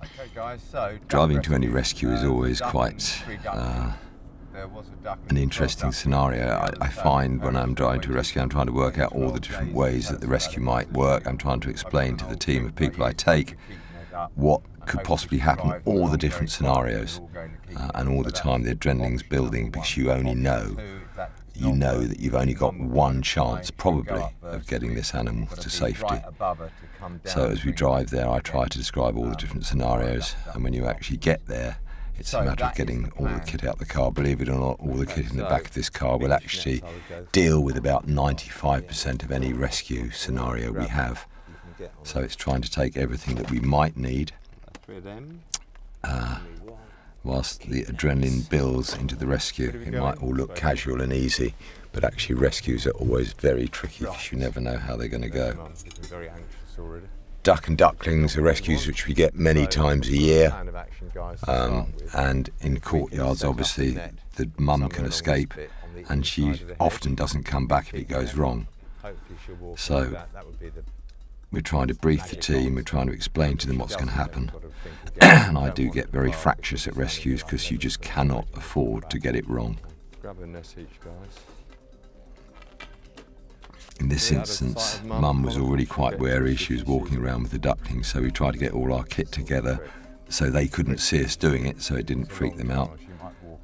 Okay guys, so Driving to any rescue is always quite an interesting scenario. I find when I'm driving to a rescue, I'm trying to work out all the different ways that the rescue might work. I'm trying to explain to the team of people I take what could possibly happen, all the different scenarios, and all the time the adrenaline's building because you know that you've only got one chance probably of getting this animal to safety. So as we drive there, I try to describe all the different scenarios, and when you actually get there, it's a matter of getting all the kit out the car. Believe it or not, all the kit in the back of this car will actually deal with about 95% of any rescue scenario we have. So it's trying to take everything that we might need, whilst the adrenaline builds into the rescue. It might all look casual and easy, but actually rescues are always very tricky because you never know how they're going to go. Duck and ducklings are rescues which we get many times a year, and in courtyards obviously the mum can escape and she often doesn't come back if it goes wrong. So we're trying to brief the team, we're trying to explain to them what's going to happen. And I do get very fractious at rescues because you just cannot afford to get it wrong. In this instance, Mum was already quite wary. She was walking around with the ducklings, so we tried to get all our kit together so they couldn't see us doing it, so it didn't freak them out.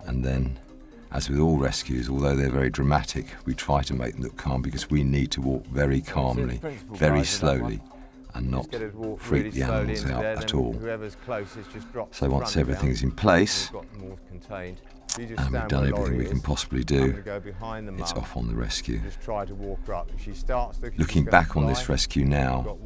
And then, as with all rescues, although they're very dramatic, we try to make them look calm because we need to walk very calmly, very slowly, and not freak the animals out at all. So once everything's in place, and we've done everything we can possibly do, it's off on the rescue. Looking back on this rescue now,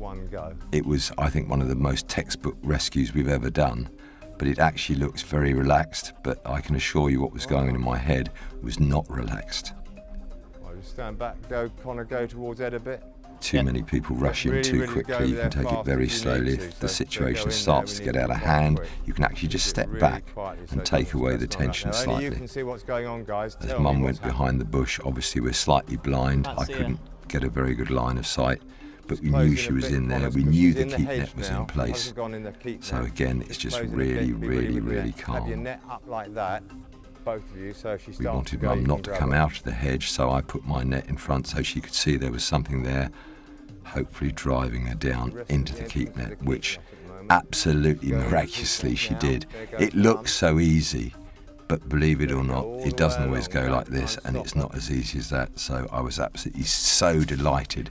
it was, I think, one of the most textbook rescues we've ever done, but it actually looks very relaxed, but I can assure you what was going on in my head was not relaxed. Stand back, Connor, go towards Ed a bit. Too many people rush in too quickly. You can take it very slowly. If the situation starts to get out of hand, you can actually just step back and take away the tension slightly. As Mum went behind the bush, obviously we're slightly blind. I couldn't get a very good line of sight, but we knew she was in there. We knew the keep net was in place. So again, it's just really calm. We wanted Mum not to come out of the hedge, so I put my net in front so she could see there was something there, hopefully driving her down into the keep net, which absolutely miraculously she did. It looks so easy, but believe it or not, it doesn't always go like this, and it's not as easy as that. So I was absolutely so delighted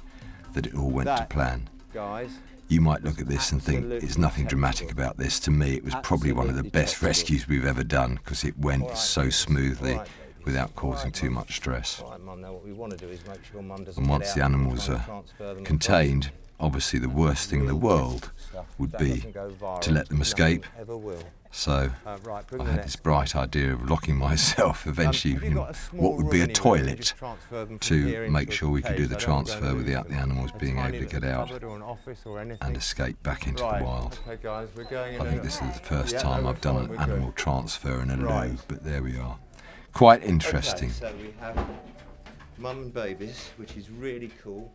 that it all went to plan. You might look at this and think there's nothing dramatic about this. To me, it was probably one of the best rescues we've ever done because it went so smoothly without causing too much stress. And once the animals are contained, obviously the worst thing in the world would be to let them escape. So I had this bright idea of locking myself eventually in what would be a toilet to make sure we could do the transfer without the animals being able to get out and escape back into the wild. I think this is the first time I've done an animal transfer in a loo, but there we are. Quite interesting. So we have mum and babies, which is really cool.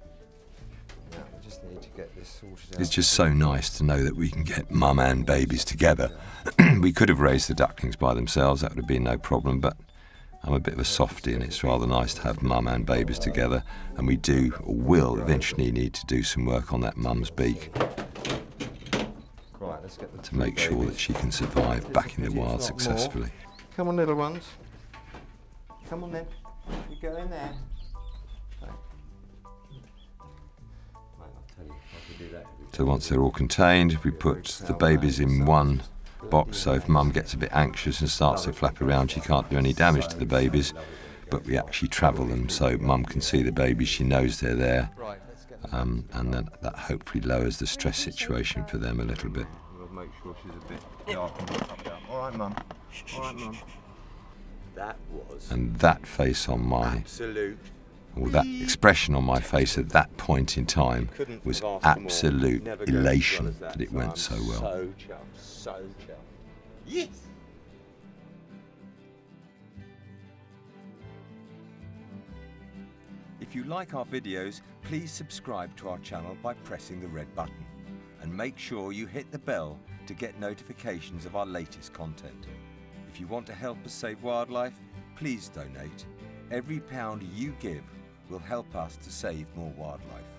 Now we just need to get this sorted out. It's just so nice to know that we can get mum and babies together. We could have raised the ducklings by themselves, that would have been no problem, but I'm a bit of a softie and it's rather nice to have mum and babies together, and we do, or will, eventually need to do some work on that mum's beak to make sure that she can survive back in the wild successfully. Come on, little ones. Come on then. You go in there. So once they're all contained, we put the babies in one box, so if Mum gets a bit anxious and starts to flap around, she can't do any damage to the babies, but we actually travel them so Mum can see the babies, she knows they're there, and then that hopefully lowers the stress situation for them a little bit. We'll make sure she's a bit dark and all right, Mum. All right, Mum. That was and that face on my or that expression on my face at that point in time was absolute elation that it went so well. So chuffed, so chuffed. Yes! If you like our videos, please subscribe to our channel by pressing the red button. and make sure you hit the bell to get notifications of our latest content. If you want to help us save wildlife, please donate. Every pound you give will help us to save more wildlife.